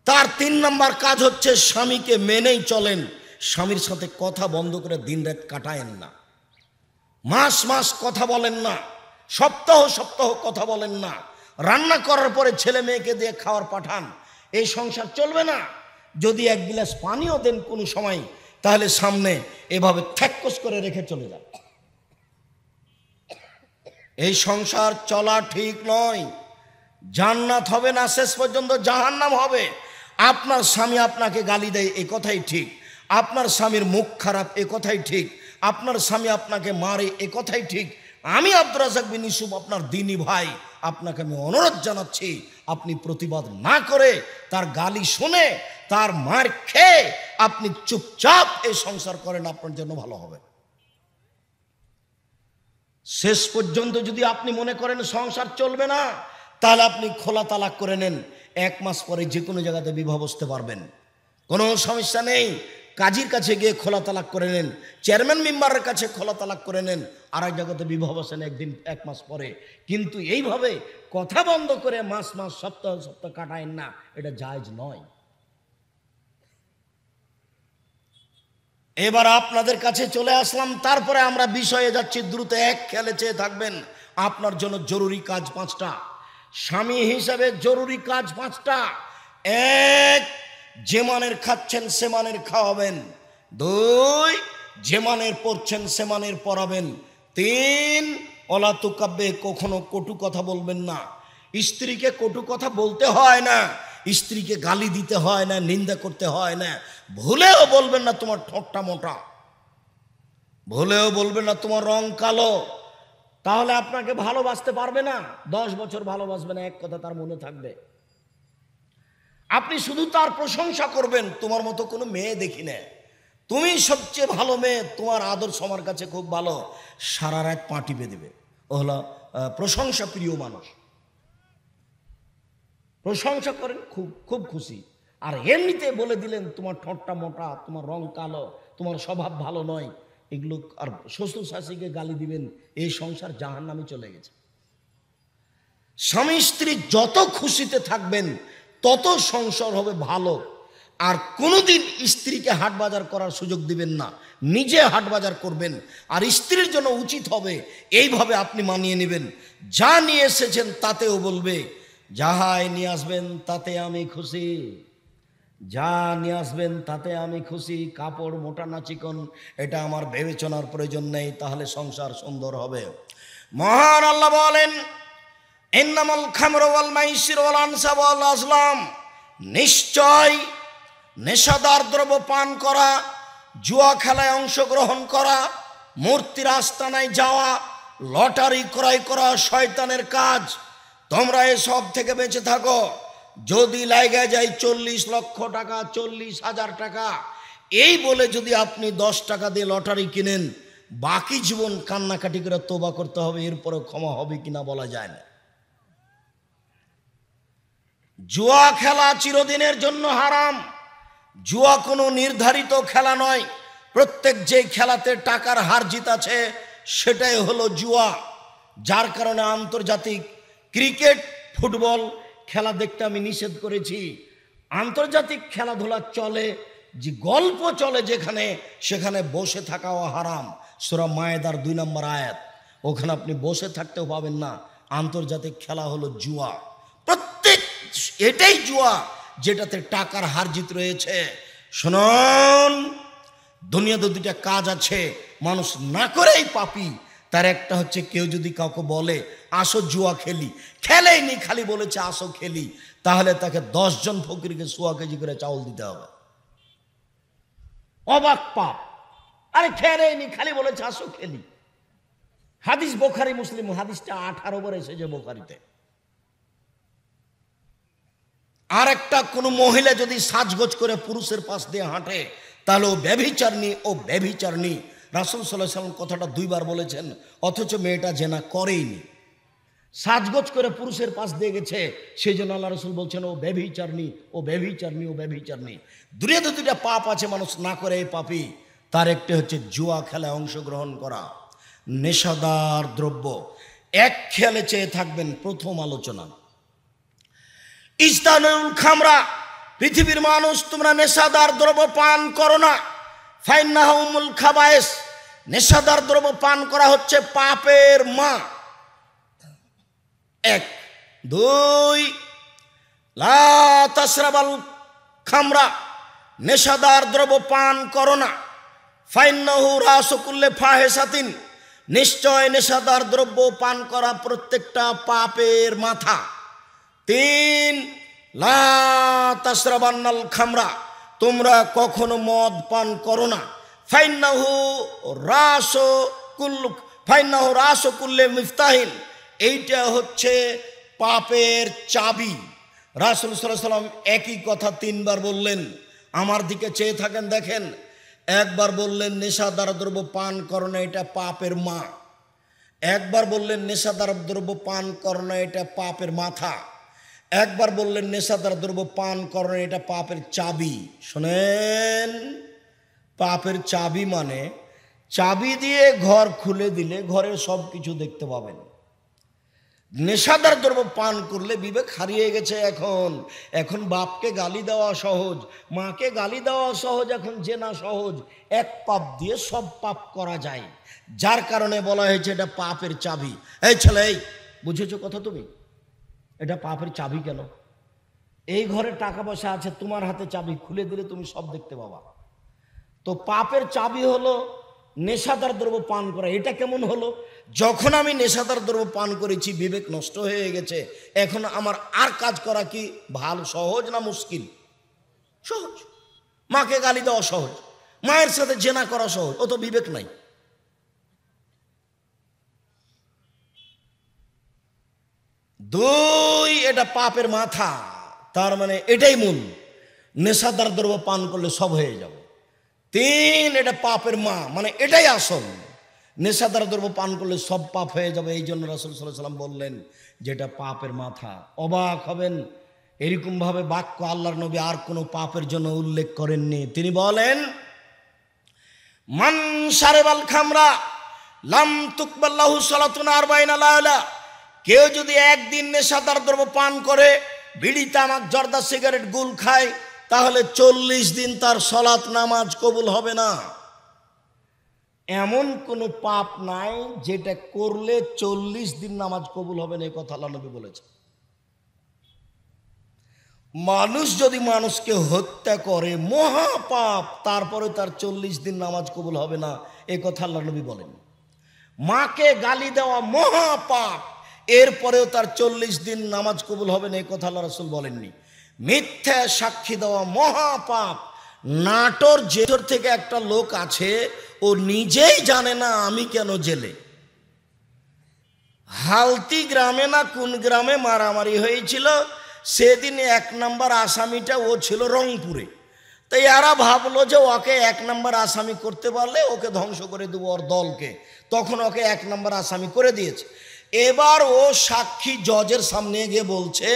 তার 3 নম্বর কাজ হচ্ছে স্বামীকে মেনেই চলেন, স্বামীর সাথে কথা বন্ধ করে দিন রাত কাটায়েন না, মাস মাস কথা বলেন না, সপ্তাহ সপ্তাহ কথা বলেন না, রান্না করার পরে ছেলে মেয়েকে দিয়ে খাওয়ার পাঠান, এই সংসার চলবে না। যদি 1 গ্লাস পানিও দেন কোনো সময়, তাহলে সামনে এভাবে ঠ্যাক্কস করে রেখে চলে যান। এই সংসার চলা ঠিক নয়। জান্নাত হবে না, শেষ পর্যন্ত জাহান্নাম হবে। আপনার স্বামী আপনাকে গালি দেয়, এ কথাই ঠিক। আপনার স্বামীর মুখ খারাপ, এ কথাই ঠিক। আপনার স্বামী আপনাকে মারে, এ কথাই ঠিক। আমি আব্দুর রাজ্জাক বিন ইউসুফ, আপনার দ্বীনি ভাই, আপনাকে আমি অনুরোধ জানাচ্ছি, আপনি প্রতিবাদ না করে, তার গালি শুনে, তার মার খেয়ে আপনি চুপচাপ এই সংসার করেন, আপনার জন্য ভালো হবে। শেষ পর্যন্ত যদি আপনি মনে করেন সংসার চলবে না, তাহলে আপনি খোলা তালাক করে নেন। 1 মাস পরে যে কোনো জায়গাতে বিবাহ বসতে পারবেন, কোনো সমস্যা নেই। কাজীর কাছে গিয়ে খোলা তালাক করে নেন, চেয়ারম্যান মেম্বারের কাছে খোলা তালাক করে নেন, আর এক জায়গাতে বিবাহ বসেন 1 মাস পরে। কিন্তু এইভাবে কথা বন্ধ করে মাস মাস সপ্তাহ সপ্তাহ কাটায়েন না, এটা জায়েজ নয়। এবার আপনাদের কাছে চলে আসলাম, তারপরে আমরা বিষয়ে যাচ্ছি দ্রুত। এক খেয়ালে চেয়ে থাকবেন, আপনার জন্য জরুরি কাজ 5টা, স্বামী হিসাবে জরুরি কাজ 5টা। 1, যে মানের খাচ্ছেন সে মানের খাওয়াবেন। 2, যে মানের পড়ছেন সে মানের পড়াবেন। 3, ওলা তুকাব্বে, কখনো কটু কথা বলবেন না। স্ত্রীকে কটু কথা বলতে হয় না, স্ত্রীকে গালি দিতে হয় না, নিন্দা করতে হয় না। ভুলেও বলবেন না তোমার ঠোঁটটা মোটা, ভুলেও বলবেন না তোমার রং কালো। তাহলে আপনাকে ভালোবাসতে পারবে না, 10 বছর ভালোবাসবে না, এক কথা তার মনে থাকবে। আপনি শুধু তার প্রশংসা করবেন, তোমার মতো কোনো মেয়ে দেখি না, তুমি সবচেয়ে ভালো মেয়ে, তোমার আদর্শ আমার কাছে খুব ভালো, সারা রাত পা টিপে দেবে। ও হলো প্রশংসা প্রিয় মানুষ, প্রশংসা করেন, খুব খুব খুশি। আর এমনিতে বলে দিলেন তোমার ঠোঁটটা মোটা, তোমার রং কালো, তোমার স্বভাব ভালো নয়, এগুলো আর শ্বশুর শাশুড়িকে গালি দিবেন, এই সংসার জাহান্নামে চলে গেছে। স্বামী স্ত্রী যত খুশিতে থাকবেন তত সংসার হবে ভালো। আর কোনোদিন স্ত্রীকে হাট বাজার করার সুযোগ দিবেন না, নিজে হাট বাজার করবেন। আর স্ত্রীর জন্য উচিত হবে এইভাবে আপনি মানিয়ে নেবেন, যা নিয়ে এসেছেন তাতেও বলবে যাহাই নিয়ে আসবেন তাতে আমি খুশি, যা নিয়ে আসবেন তাতে আমি খুশি, কাপড় মোটা না চিকন এটা আমার বিবেচনার প্রয়োজন নেই, তাহলে সংসার সুন্দর হবে। মহান আল্লাহ বলেন, ইন্নামাল খামরু ওয়াল মাইসির ওয়াল আনসাব ওয়াল আজলাম, নিশ্চয় নেশাদার দ্রব্য পান করা, জুয়া খেলায় অংশগ্রহণ করা, মূর্তির আস্তানায় যাওয়া, লটারি ক্রয় করা শয়তানের কাজ। তোমরা এসব থেকে বেঁচে থাকো। যদি লাগে যায় 40 লক্ষ টাকা, 40,000 টাকা, এই বলে যদি আপনি 10 টাকা দিয়ে লটারি কিনেন, বাকি জীবন কান্নাকাটি করে তোবা করতে হবে, এরপরে ক্ষমা হবে কিনা বলা যায় না। জুয়া খেলা চিরদিনের জন্য হারাম। জুয়া কোনো নির্ধারিত খেলা নয়, প্রত্যেক যে খেলাতে টাকার হার জিত আছে সেটাই হলো জুয়া। যার কারণে আন্তর্জাতিক ক্রিকেট, ফুটবল খেলা দেখতে আমি নিষেধ করেছি। আন্তর্জাতিক খেলাধুলা চলে, যে গল্প চলে যেখানে, সেখানে বসে থাকাও হারাম। সূরা মায়েদার 2 নম্বর আয়াত, ওখানে আপনি বসে থাকতেও পাবেন না। আন্তর্জাতিক খেলা হলো জুয়া, প্রত্যেক এটাই জুয়া যেটাতে টাকার হার জিত রয়েছে। শুনুন, দুনিয়াতে 2টা কাজ আছে মানুষ না করেই পাপী। তার একটা হচ্ছে, কেউ যদি কাউকে বলে আসো জুয়া খেলি, খেলেইনি, খালি বলেছে আসো খেলি, তাহলে তাকে 10 জন ফকিরকে 1.25 কেজি করে চাউল দিতে হবে। অবাক পাপ। আরে খেলেইনি, খালি বলেছে আসো খেলি। হাদিস বুখারী মুসলিম, হাদিসটা 18 বার এসেছে বুখারীতে। আর একটা কোনো মহিলা যদি সাজগোজ করে পুরুষের পাশ দিয়ে হাঁটে, তাহলে ও ব্যভিচারণী, ও ব্যভিচারণী। রাসূল সাল্লাল্লাহু আলাইহি ওয়াসাল্লাম কথাটা 2 বার বলেছেন, অথচ মেয়েটা জেনা করেইনি। সাজগোজ করে পুরুষের পাশ দিয়ে গেছে, সেই জন্য আল্লাহ রাসূল বলছেন ও ব্যভিচারণী, ও ব্যভিচারণী, ও ব্যভিচারণী। দুনিয়াতে 2টা পাপ আছে মানুষ না করে এই পাপী। তার একটি হচ্ছে জুয়া খেলায় অংশগ্রহণ করা, নেশাদার দ্রব্য। এক খেয়ালে চেয়ে থাকবেন প্রথম আলোচনা, ইজতানুল খামরা, পৃথিবীর মানুষ, তোমরা নেশাদার দ্রব্য পান করো না, ফাইন্নাহা উম্মুল খাবায়েস, নেশাদার দ্রব্য পান করা হচ্ছে পাপের মা। এক। দুই, লা তাশরাবাল খামরা, নেশাদার দ্রব্য পান করো না, ফাইন্নাহু রাসু কুল্লি ফাহিশাতিন, নিশ্চয় নেশাদার দ্রব্য পান করা প্রত্যেকটা পাপের মাথা। তিন, লা তাশরাবান্নাল খামরা, তোমরা কখনো মদ পান করো না, ফাইন্নাহু রাসু কুল্লি মিফতাহিন, এইটা হচ্ছে পাপের চাবি। রাসূল সাল্লাল্লাহু আলাইহি ওয়াসাল্লাম একই কথা তিনবার বললেন। আমার দিকে চেয়ে থাকেন, দেখেন। একবার বললেন নেশাদার দ্রব্য পান করো না, এটা পাপের মা। একবার বললেন নেশাদার দ্রব্য পান করো না, এটা পাপের মাথা। একবার বললেন নেশাদার দ্রব্য পান করো না, এটা পাপের চাবি। শোনেন, পাপের চাবি মানে চাবি দিয়ে ঘর খুলে দিলে ঘরের সব কিছু দেখতে পাবেন। নেশাদার দ্রব্য পান করলে বিবেক হারিয়ে গেছে। এখন বাপকে গালি দেওয়া সহজ, মাকে গালি দেওয়া সহজ, এখন জেনা সহজ। এক পাপ দিয়ে সব পাপ করা যায়, যার কারণে বলা হয়েছে এটা পাপের চাবি। এই ছেলে, এই বুঝেছো কথা তুমি? এটা পাপের চাবি কেন? এই ঘরে টাকা পয়সা আছে, তোমার হাতে চাবি, খুলে দিলে তুমি সব দেখতে পাবা। তো পাপের চাবি হলো নেশাদার দ্রব্য পান করা। এটা কেমন হলো? যখন আমি নেশাদার দ্রব্য পান করেছি, বিবেক নষ্ট হয়ে গেছে, এখন আমার আর কাজ করা কি ভালো, সহজ না মুশকিল? সহজ। মাকে গালি দেওয়া সহজ, মায়ের সাথে জেনা করা সহজ, ও তো বিবেক নাই। দুই, এটা পাপের মাথা, তার মানে এটাই মূল, নেশাদার দ্রব্য পান করলে সব হয়ে যাবে। তিন, এটা পাপের মা, মানে এটাই আসল, নেশাদার দ্রব্য পান করলে সব পাপ হয়ে যাবে। এই জন্য রাসূল সাল্লাল্লাহু আলাইহি ওয়াসাল্লাম বললেন যেটা পাপের মাথা। অবাক হবেন, এরকম ভাবে বাক্য আল্লাহর নবী আর কোনো পাপের জন্য উল্লেখ করেননি। তিনি বলেন, মান শারিবাল খামরা লাম তুকবাল লাহু সালাতুন 40 লাইলা, কেউ যদি একদিন নেশাদার দ্রব্য পান করে, বিড়ি, তামাক, জর্দা, সিগারেট, গুল খায়, তাহলে 40 দিন তার সালাত নামাজ কবুল হবে না। এমন কোনো পাপ নাই যেটা করলে 40 দিন নামাজ কবুল হবে না, এই কথা আল্লাহ নবী বলেছে। মানুষ যদি মানুষকে হত্যা করে, মহাপাপ, তারপরে তার 40 দিন নামাজ কবুল হবে না, এই কথা আল্লাহ নবী বলেন। মাকে গালি দেওয়া মহাপাপ, এরপরেও তার 40 দিন নামাজ কবুল হবে না, এই কথা আল্লাহ রাসূল বলেননি। মিথ্যা সাক্ষী দেওয়া মহাপাপ। নাটোর জেল থেকে একটা লোক আছে, ও নিজেই জানে না আমি কেন জেলে। হালতি গ্রামে না কোন গ্রামে মারামারি হয়েছিল, সেদিন 1 নম্বর আসামিটা ও ছিল রংপুরে। তাই এরা ভাবলো যে ওকে 1 নম্বর আসামি করতে পারলে ওকে ধ্বংস করে দেবো, ওর দলকে। তখন ওকে 1 নম্বর আসামি করে দিয়েছে। এবার ও সাক্ষী জজের সামনে গিয়ে বলছে,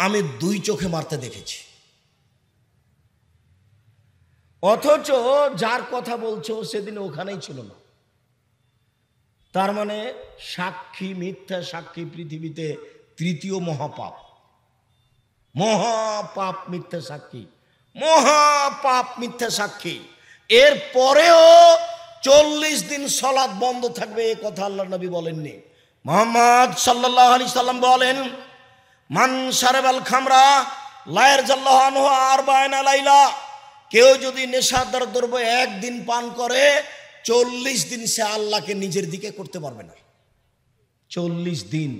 আমি 2 চোখে মারতে দেখেছি। অথচ যার কথা বলছে ও সেদিন ওখানেই ছিল না। তার মানে সাক্ষী, মিথ্যা সাক্ষী পৃথিবীতে 3য় মহাপাপ। মহাপাপ মিথ্যা সাক্ষী, মহাপাপ মিথ্যা সাক্ষী। এর পরেও 40 দিন সালাত বন্ধ থাকবে, এ কথা আল্লাহর নবী বলেননি। মুহাম্মদ সাল্লাল্লাহু আলাইহি সাল্লাম বলেন, মান শারাবাল খামরা লা ইয়ারজাল্লাহু আনহু 40 লাইলা, কেউ যদি নেশাদার দ্রব্য 1 দিন পান করে, 40 দিন সে আল্লাহকে নিজের দিকে করতে পারবে না। 40 দিন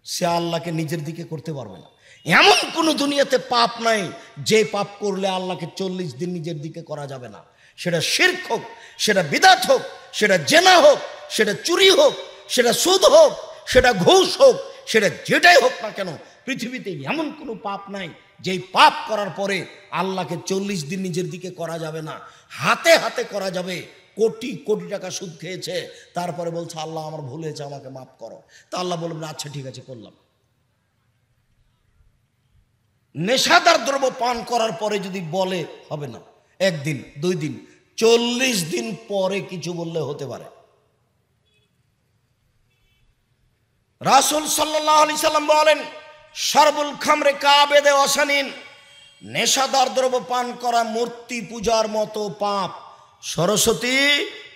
সে আল্লাহকে নিজের দিকে করতে পারবে না। এমন কোনো দুনিয়াতে পাপ নাই যে পাপ করলে আল্লাহকে 40 দিন নিজের দিকে করা যাবে না। সেটা শিরক হোক, সেটা বিদআত হোক, সেটা জেনা হোক, সেটা চুরি হোক, সেটা সুদ হোক, সেটা ঘুষ হোক, সেটা যেটাই হোক না কেন, পৃথিবীতে এমন কোনো পাপ নাই যেই পাপ করার পরে আল্লাহকে 40 দিন নিজের দিকে করা যাবে না। হাতে হাতে করা যাবে। কোটি কোটি টাকা সুদ খেয়েছে, তারপরে বলছে আল্লাহ আমার ভুল হয়েছে, আমাকে মাফ করো। তা আল্লাহ বলবেন আচ্ছা ঠিক আছে, করলাম। নেশাদার দ্রব্য পান করার পরে যদি বলে, হবে না। 1 দিন 2 দিন, 40 দিন পরে কিছু বললে হতে পারে। রাসূল সাল্লাল্লাহু আলাইহি সাল্লাম বলেন, শারবুল খামরে কাবেদে ওয়াসানিন, নেশাদার দ্রব্য পান করা মূর্তি পূজার মতো পাপ। সরস্বতী,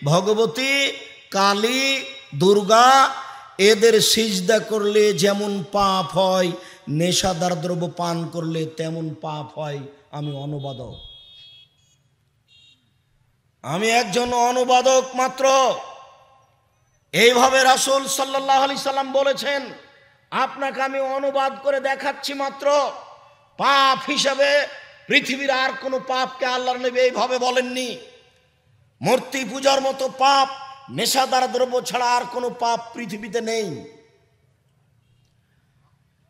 ভগবতী, কালী, দুর্গা এদের সিজদা করলে যেমন পাপ হয়, নেশাদার দ্রব্য পান করলে তেমন পাপ হয়। আমি অনুবাদক, আমি একজন অনুবাদক মাত্র। এইভাবে রাসূল সাল্লাল্লাহু আলাইহি সাল্লাম বলেছেন, আপনাকে আমি অনুবাদ করে দেখাচ্ছি মাত্র। পাপ হিসাবে পৃথিবীর আর কোনো পাপকে আল্লাহর নবী এইভাবে বলেননি। মূর্তি পূজার মতো পাপ, নেশাদার দ্রব্য ছাড়া আর কোনো পাপ পৃথিবীতে নেই।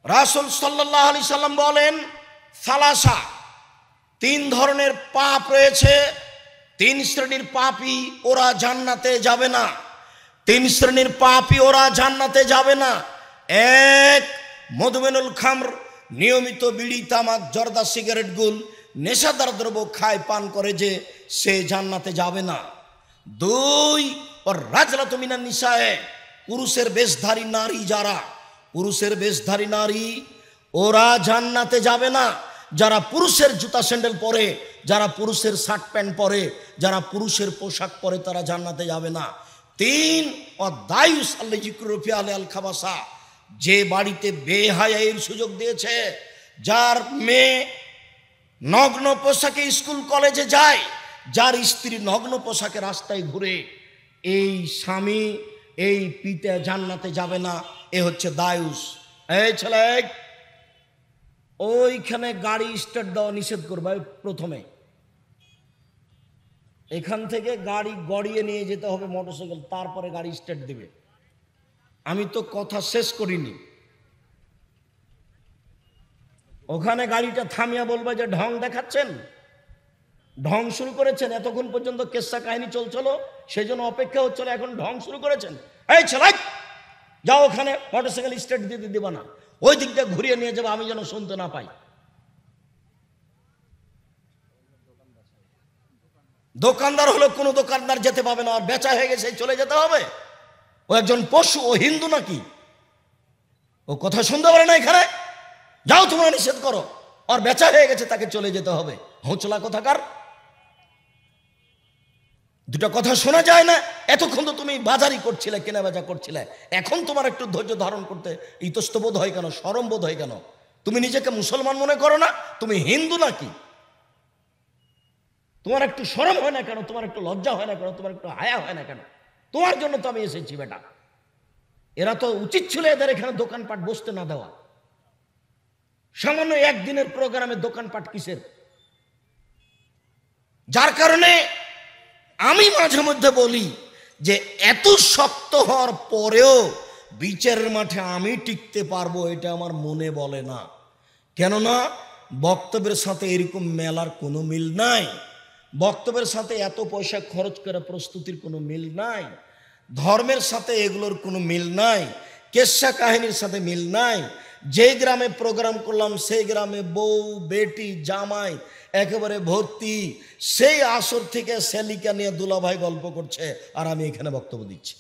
রাসূল সাল্লাল্লাহু আলাইহি সাল্লাম বলেন, সালাসা, তিন ধরনের পাপ রয়েছে, তিন শ্রেণীর পাপী ওরা জান্নাতে যাবে না। তিন শ্রেণীর পাপী ওরা জান্নাতে যাবে না। এক, মধুমেনুল খামর, নিয়মিত বিড়ি, তামাক, জর্দা, সিগারেট, গুল, নেশাদার দ্রব্য খায় পান করে যে, সে জান্নাতে যাবে না। দুই, ওর রাজলাতু মিনান নিসায়ে, পুরুষের বেশধারী নারী যারা, পুরুষের বেশধারী নারী ওরা জান্নাতে যাবে না। যারা পুরুষের জুতা স্যান্ডেল পরে, যারা পুরুষের শার্ট প্যান্ট পরে, যারা পুরুষের পোশাক পরে, তারা জান্নাতে যাবে না। তিন, ও দায়ুস আল্লাহ জিক্রুফি আলে আল খাবাসা, যে বাড়িতে বেহায়াইয়ের সুযোগ দিয়েছে, যার মেয়ে নগ্ন পোশাকে স্কুল কলেজে যায়, যার স্ত্রী নগ্ন পোশাকে রাস্তায় ঘুরে, এই স্বামী, এই পিতা জান্নাতে যাবে না। এ হচ্ছে দায়ুস। এই ছেলে, ওইখানে গাড়ি স্টার্ট দেওয়া নিষেধ করবে প্রথমে। এখান থেকে গাড়ি গড়িয়ে নিয়ে যেতে হবে মোটরসাইকেল, তারপরে গাড়ি স্টার্ট দিবে। আমি তো কথা শেষ করিনি। ওখানে গাড়িটা থামিয়া বলবে যে ঢং দেখাচ্ছেন, ঢং শুরু করেছেন, এতক্ষণ পর্যন্ত কেসা কাহিনী চলছিল, সেই জন্য অপেক্ষা হচ্ছিল, এখন ঢং শুরু করেছেন। এই ছেলে, যাও ওখানে মোটরসাইকেল স্টার্ট দিতে দিবা না, ওই দিকটা ঘুরিয়ে নিয়ে যাবে, আমি যেন শুনতে না পাই। দোকানদার হলো কোনো দোকানদার যেতে পাবে না, আর বেচা হয়ে গেছে চলে যেতে হবে। ও একজন পশু, ও হিন্দু নাকি? ও কথা শুনতে পারে না এখানে? যাও তোমরা নিষেধ করো, আর বেচা হয়ে গেছে, তাকে চলে যেতে হবে। হোঁচলা কোথাকার। দুটো কথা শোনা যায় না? এতক্ষণ তো তুমি বাজারই করছিলে, কেনা বেচা করছিলে, এখন তোমার একটু ধৈর্য ধারণ করতে ইতস্তবোধ হয় কেন, শরম বোধ হয় কেন? তুমি নিজেকে মুসলমান মনে করো না? তুমি হিন্দু নাকি? তোমার একটু শরম হয় না কেন? তোমার একটু লজ্জা হয় না কেন? তোমার একটু হায়া হয় না কেন? তোমার জন্য তো আমি এসেছি বেটা। এরা তো উচিত ছিল এদের এখানে দোকানপাট বসতে না দেওয়া। সামান্য একদিনের প্রোগ্রামে দোকানপাট কিসের? যার কারণে আমি মাঝে মধ্যে বলি যে এত শক্ত হওয়ার পরেও বিচারের মাঠে আমি টিকতে পারবো, এটা আমার মনে বলে না। কেননা বক্তব্যের সাথে এরকম মেলার কোনো মিল নাই, বক্তব্যের সাথে এত পয়সা খরচ করে প্রস্তুতির কোনো মিল নাই, ধর্মের সাথে এগুলোর কোনো মিল নাই, কেসা কাহিনীর সাথে মিল নাই। যে গ্রামে প্রোগ্রাম করলাম সেই গ্রামে বউ, বেটি, জামাই একেবারে ভর্তি, সেই আসর থেকে সেলিকা নিয়ে দুলাভাই গল্প করছে, আর আমি এখানে বক্তব্য দিচ্ছি।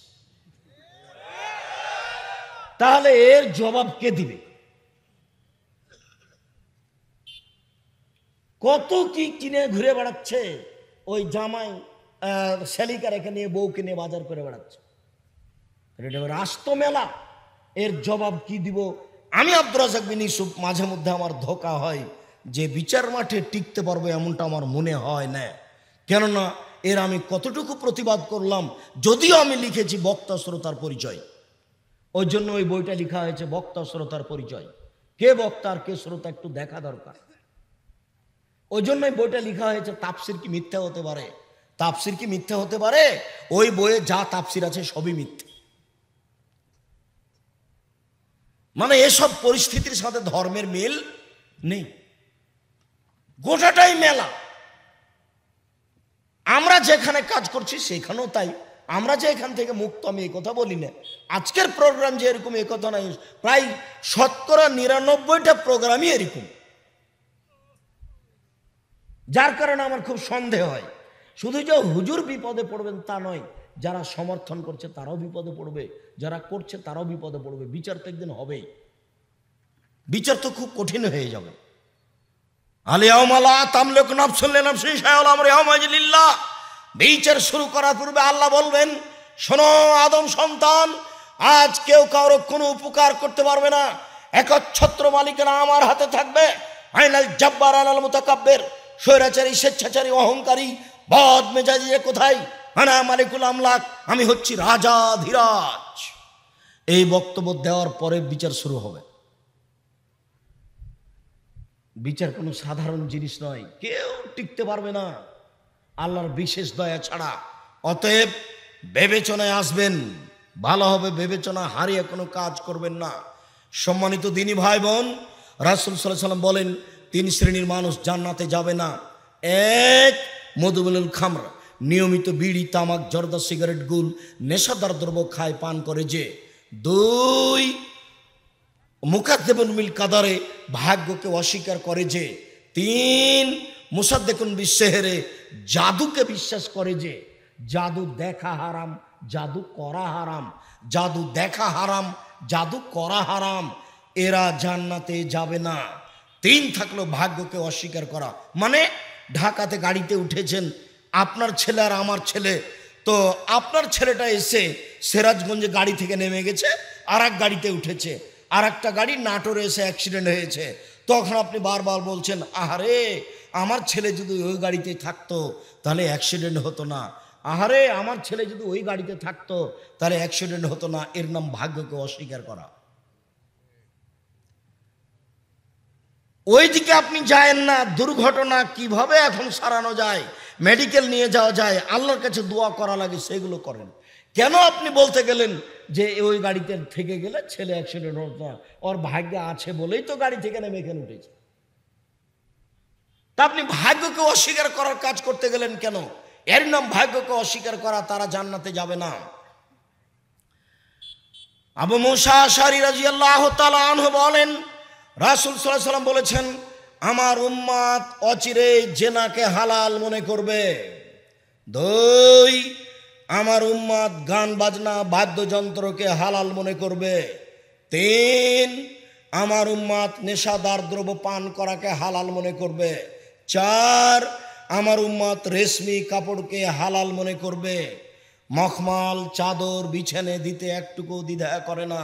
তাহলে এর জবাব কে দিবে? কত কি কিনে ঘুরে বেড়াচ্ছে ওই জামাই, সেলিকা রেখে নিয়ে বউকে নিয়ে বাজার করে বেড়াচ্ছে। রাস্ত মেলা, এর জবাব কি দিব? আমি আব্দুর রাজ্জাক বিন ইউসুফ মাঝে মধ্যে আমার ধোঁকা হয় যে বিচার মাঠে টিকতে পারবো এমনটা আমার মনে হয় না। কেননা এর আমি কতটুকু প্রতিবাদ করলাম, যদিও আমি লিখেছি বক্তা শ্রোতার পরিচয়, ওই জন্য ওই বইটা লেখা হয়েছে বক্তা শ্রোতার পরিচয়। কে বক্তা আর কে শ্রোতা একটু দেখা দরকার। ওই জন্যই বইটা লেখা হয়েছে তাফসির কি মিথ্যা হতে পারে? তাফসির কি মিথ্যা হতে পারে? ওই বইয়ে যা তাফসির আছে সবই মিথ্যা। মানে এসব পরিস্থিতির সাথে ধর্মের মিল নেই, গোটাটাই মেলা। আমরা যেখানে কাজ করছি সেখানেও তাই। আমরা যে এখান থেকে মুক্ত, আমি এই কথা বলি না। আজকের প্রোগ্রাম যে এরকম, এই কথা নাই, প্রায় 99% প্রোগ্রামই এরকম। যার কারণে আমার খুব সন্দেহ হয়, শুধু যে হুজুর বিপদে পড়বেন তা নয়, যারা সমর্থন করছে তারাও বিপদে পড়বে, যারা করছে তারাও বিপদে পড়বে। বিচার তো একদিন হবেই, বিচার তো খুব কঠিন হয়ে যাবে। বিচার শুরু করার পূর্বে আল্লাহ বলবেন, শোনো আদম সন্তান, আজ কেউ কারো কোনো উপকার করতে পারবে না, একচ্ছত্র মালিকানা আমার হাতে থাকবে। আইনাল জাব্বার আলাল মুতাকাব্বির, স্বৈরাচারী, স্বেচ্ছাচারী, অহংকারী, বদ মেজাজি কোথায়? আনা মালিকুল আমলাক, আমি হচ্ছি রাজা ধীরাজ। এই বক্তব্য দেওয়ার পরে বিচার শুরু হবে। বিচার কোনো সাধারণ জিনিস নয়, কেউ টিকতে পারবে না আল্লাহর বিশেষ দয়া ছাড়া। অতএব বিবেচনায় আসবেন, ভালো হবে বিবেচনা হারিয়ে কোনো কাজ করবেন না। সম্মানিত দিনী ভাই বোন, রাসূল সাল্লাল্লাহু আলাইহি ওয়াসাল্লাম বলেন, 3 শ্রেণীর মানুষ জান্নাতে যাবে না। 1, মধুমিনুল খামর, নিয়মিত বিড়ি, তামাক, জর্দা, সিগারেট, গুল, নেশাদার দ্রব্য খায়, পান করে যে। 2, মুকাদ্দিবুন বিল কাদারে, ভাগ্যকে অস্বীকার করে যে। 3, মুসাদ্দিকুন বিসসিহরি, জাদুকে বিশ্বাস করে যে। জাদু দেখা হারাম, জাদু করা হারাম, জাদু দেখা হারাম, জাদু করা হারাম, এরা জান্নাতে যাবে না। 3 থাকলো ভাগ্যকে অস্বীকার করা। মানে ঢাকাতে গাড়িতে উঠেছেন, আপনার ছেলে আর আমার ছেলে, তো আপনার ছেলেটা এসে সিরাজগঞ্জে গাড়ি থেকে নেমে গেছে, আর এক গাড়িতে উঠেছে, আর একটা গাড়ি নাটোরে এসে অ্যাক্সিডেন্ট হয়েছে। তখন আপনি বারবার বলছেন, আহারে আমার ছেলে যদি ওই গাড়িতে থাকতো তাহলে অ্যাক্সিডেন্ট হতো না, আহারে আমার ছেলে যদি ওই গাড়িতে থাকতো তাহলে অ্যাক্সিডেন্ট হতো না। এর নাম ভাগ্যকে অস্বীকার করা। ওইদিকে আপনি যায়েন না। দুর্ঘটনা কিভাবে এখন সারানো যায়, মেডিকেল নিয়ে যাওয়া যায়, আল্লাহর কাছে দোয়া করা লাগে, সেগুলো করেন। কেন আপনি বলতে গেলেন যে ওই গাড়িতে থেকে গেলে ছেলে অ্যাক্সিডেন্ট হতো না, ওর ভাগ্যে আছে বলেই তো গাড়ি থেকে নেমে এখানে উঠেছে। তা আপনি ভাগ্যকে অস্বীকার করার কাজ করতে গেলেন কেন? এর নাম ভাগ্যকে অস্বীকার করা। তারা জান্নাতে যাবে না। আবু মুসা আশআরী রাদিয়াল্লাহু তাআলা আনহু বলেন, রাসূল সাল্লাল্লাহু আলাইহি ওয়াসাল্লাম বলেছেন, আমার উম্মত অচিরে জেনাকে হালাল মনে করবে। 2, আমার উম্মত গান বাজনা বাদ্যযন্ত্রকে হালাল মনে করবে। 3, আমার উম্মত নেশাদার দ্রব্য পান করাকে হালাল মনে করবে। 4, আমার উম্মত রেশমি কাপড়কে হালাল মনে করবে। মখমল চাদর বিছানে দিতে একটুকু দ্বিধা করে না।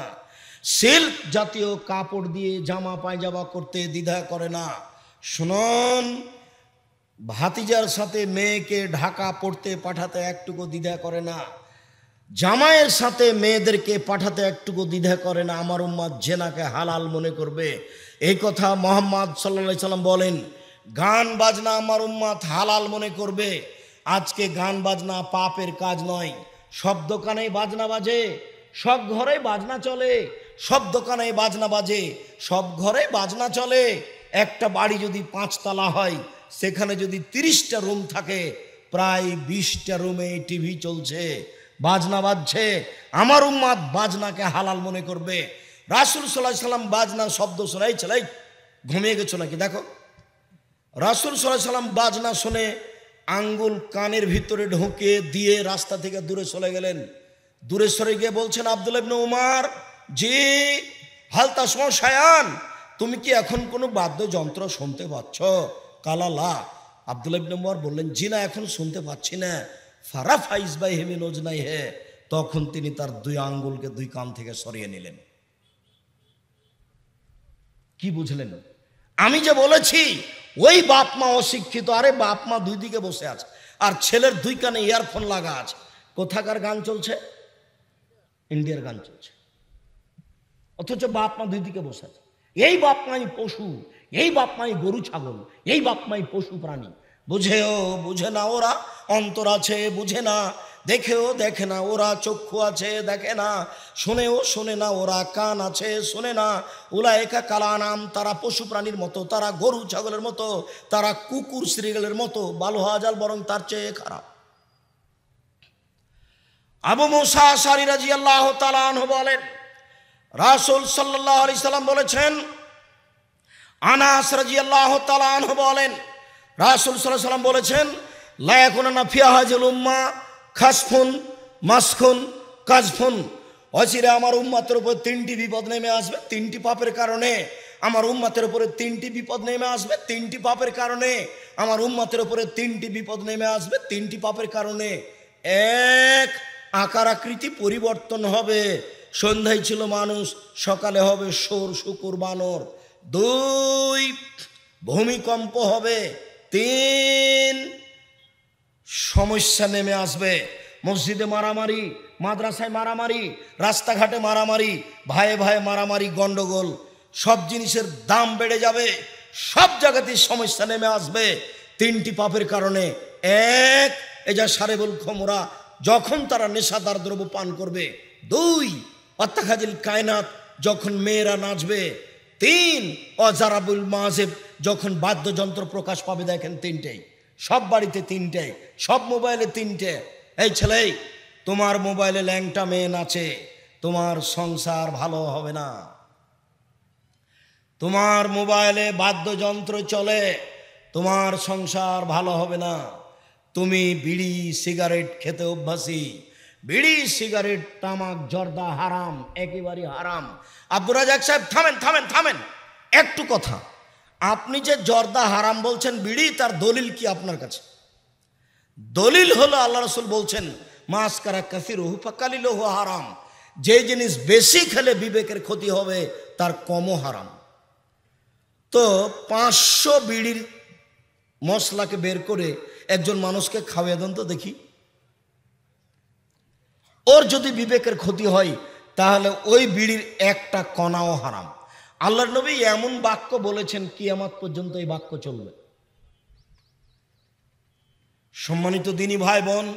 সিল্ক জাতীয় কাপড় দিয়ে জামা পায়জামা করতে দ্বিধা করে না। শুনুন, ভাতিজার সাথে মেয়েকে ঢাকা পড়তে পাঠাতে একটুকু দ্বিধা করে না। জামাইয়ের সাথে মেয়েদেরকে পাঠাতে একটুকু দ্বিধা করে না। আমার উম্মত জেনাকে হালাল মনে করবে। এই কথা মুহাম্মদ সাল্লাল্লাহু আলাইহি সাল্লাম বলেন। গান বাজনা আমার উম্মত হালাল মনে করবে। আজকে গান বাজনা পাপের কাজ নয়। সব দোকানেই বাজনা বাজে, সব ঘরে বাজনা চলে, সব দোকানে বাজনা বাজে, সব ঘরে বাজনা চলে। একটা বাড়ি যদি 5 তলা হয়, সেখানে যদি 30টা রুম থাকে, প্রায় 20টা রুমে টিভি চলছে, বাজনা বাজছে। আমার উম্মত বাজনাকে হালাল মনে করবে। রাসূল সাল্লাল্লাহু আলাইহি সাল্লাম বাজনার শব্দ শোনাই ছেলে ঘুমিয়ে গেছো নাকি দেখো। রাসূল সাল্লাল্লাহু আলাইহি সাল্লাম বাজনা শুনে আঙ্গুল কানের ভিতরে ঢুকে দিয়ে রাস্তা থেকে দূরে চলে গেলেন। দূরে সরে গিয়ে বলছেন, আব্দুল্লাহ ইবনে উমর, জি হাল তাসমা শায়ান, তুমি কি এখন কোনো বাদ্যযন্ত্র শুনতে পাচ্ছ? কালালা। আব্দুল্লাহ ইবনে উমর বললেন, জি না, এখন শুনতে পাচ্ছি না। ফারাফা ইসবাইহি মিন উজনাইহি, তখন তিনি তার 2 আঙ্গুলকে 2 কান থেকে সরিয়ে নিলেন। কি বুঝলেন? আমি যে বলেছি ওই বাপ মা অশিক্ষিত। আরে বাপ মা 2 দিকে বসে আছে, আর ছেলের 2 কানে ইয়ারফোন লাগা আছে। কোথাকার গান চলছে? ইন্ডিয়ার গান চলছে, অথচ বাপ মা 2 দিকে বসে আছে। এই বাপ মাই পশু, এই বাপ মাই গরু ছাগল, এই বাপ মাই পশু প্রাণী। বুঝেও বুঝে না ওরা, অন্তর আছে বুঝে না, দেখেও দেখে না ওরা, চক্ষু আছে দেখে না, শুনেও শোনে না ওরা, কান আছে শোনে না। উলায়েকা কালানাম, তারা পশু প্রাণীর মতো, তারা গরু ছাগলের মতো, তারা কুকুর শ্রীগালের মতো, ভালো হওয়া যাল বরং তার চেয়ে খারাপ। আবু মুসা আশআরী রাদিয়াল্লাহু তাআলা আনহু বলেন, রাসূল সাল্লাল্লাহু আলাইহি সাল্লাম বলেছেন। আনাস রাদিয়াল্লাহু তাআলা আনহু বলেন, রাসূল সাল্লাল্লাহু আলাইহি সাল্লাম বলেছেন, লা ইয়াকুনানা ফি হাযিল উম্মাহ খাসফুন মাসখুন কাজফুন, অচিরে আমার উম্মতের উপর 3টি বিপদ নেমে আসবে 3টি পাপের কারণে। আমার উম্মতের উপরে 3টি বিপদ নেমে আসবে 3টি পাপের কারণে। আমার উম্মতের উপরে 3টি বিপদ নেমে আসবে 3টি পাপের কারণে। এক, আকার আকৃতি পরিবর্তন হবে। সন্ধ্যায় ছিল মানুষ, সকালে হবে সোর, শুকুর, বানর। 2, ভূমিকম্প হবে। 3, সমস্যা নেমে আসবে। মসজিদে মারামারি, মাদ্রাসায় মারামারি, রাস্তাঘাটে মারামারি, ভাইয়ে ভাইয়ে মারামারি, গন্ডগোল, সব জিনিসের দাম বেড়ে যাবে, সব জায়গাতেই সমস্যা নেমে আসবে 3টি পাপের কারণে। এক, এজা সারেবুল খমরা, যখন তারা নেশাদার দ্রব্য পান করবে। 2, অত্যাখাজিল কায়নাত, যখন মেয়েরা নাচবে। 3, অজারাবুল মাজেব, যখন বাদ্যযন্ত্র প্রকাশ পাবে। দেখেন 3টেই, সব বাড়িতে 3টে, সব মোবাইলে 3টে। এই ছেলে, তোমার মোবাইলে ল্যাংটা মেয়ে নাচে, তোমার সংসার ভালো হবে না। তোমার মোবাইলে বাদ্যযন্ত্র চলে, তোমার সংসার ভালো হবে না। তুমি বিড়ি সিগারেট খেতে অভ্যাসী, বিড়ি সিগারেট তামাক জর্দা হারাম, একেবারে হারাম। আব্দুর রাজাক সাহেব, থামেন থামেন থামেন, একটু কথা। আপনি যে জর্দা হারাম বলছেন, বিড়ি, তার দলিল কি আপনার কাছে? দলিল হলো আল্লাহ রাসূল বলছেন, মাসকারা কাসিরুহু ফাকালিলুহু হারাম, যে জিনিস বেশি খেলে বিবেকের ক্ষতি হবে তার কমও হারাম। তো 500 বিড়ির মশলাকে বের করে একজন মানুষকে খাওয়াই দেন তো দেখি, ওর যদি বিবেকের ক্ষতি হয় তাহলে ওই বিড়ির একটা কণাও হারাম। আল্লাহর নবী এমন বাক্য বলেছেন, কিয়ামত পর্যন্ত এই বাক্য চলবে। সম্মানিত দিনী ভাই বোন,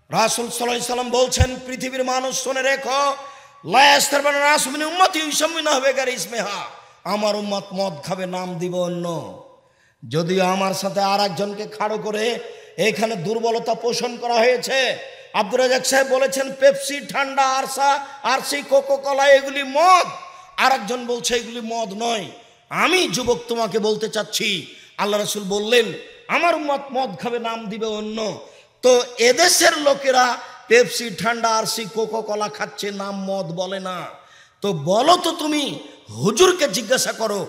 রাসূল সাল্লাল্লাহু আলাইহি সাল্লাম বলছেন, পৃথিবীর মানুষ শুনে রেখো, লা ইস্তারবানা নাসু মিন উম্মতি ইউসাম্মিনা বিগাইরি ইসমিহা, আমার উম্মত মদ খাবে, নাম দিব অন্য। যদিও আমার সাথে আর একজনকে খাড়ো করে এখানে দুর্বলতা পোষণ করা হয়েছে। আব্দুর রাজাক সাহেব বলেছেন পেপসি, ঠান্ডা, আরসি, কোকো কোলা এগুলি মদ। আর একজন বলছে এগুলি মদ নয়। আমি যুবক তোমাকে বলতে চাচ্ছি, আল্লাহ রাসূল বললেন আমার উম্মত মদ খাবে, নাম দিবে অন্য। তো এদেশের লোকেরা পেপসি, ঠান্ডা, আরসি, কোকো কোলা খাচ্ছে, নাম মদ বলে না। তো বলো তো, তুমি হুজুরকে জিজ্ঞাসা করো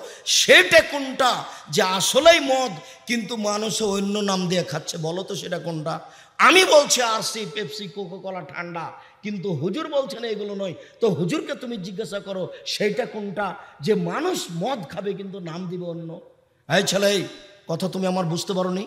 সেটা কোনটা যে আসলেই মদ কিন্তু মানুষ অন্য নাম দিয়ে খাচ্ছে, বলো তো সেটা কোনটা? আমি বলছি আরসি, পেপসি, কোকো কোলা, ঠান্ডা, কিন্তু হুজুর বলছেন এগুলো নয়। তো হুজুরকে তুমি জিজ্ঞাসা করো সেইটা কোনটা যে মানুষ মদ খাবে কিন্তু নাম দিবে অন্য। এই ছেলে, কথা তুমি আমার বুঝতে পারো নি?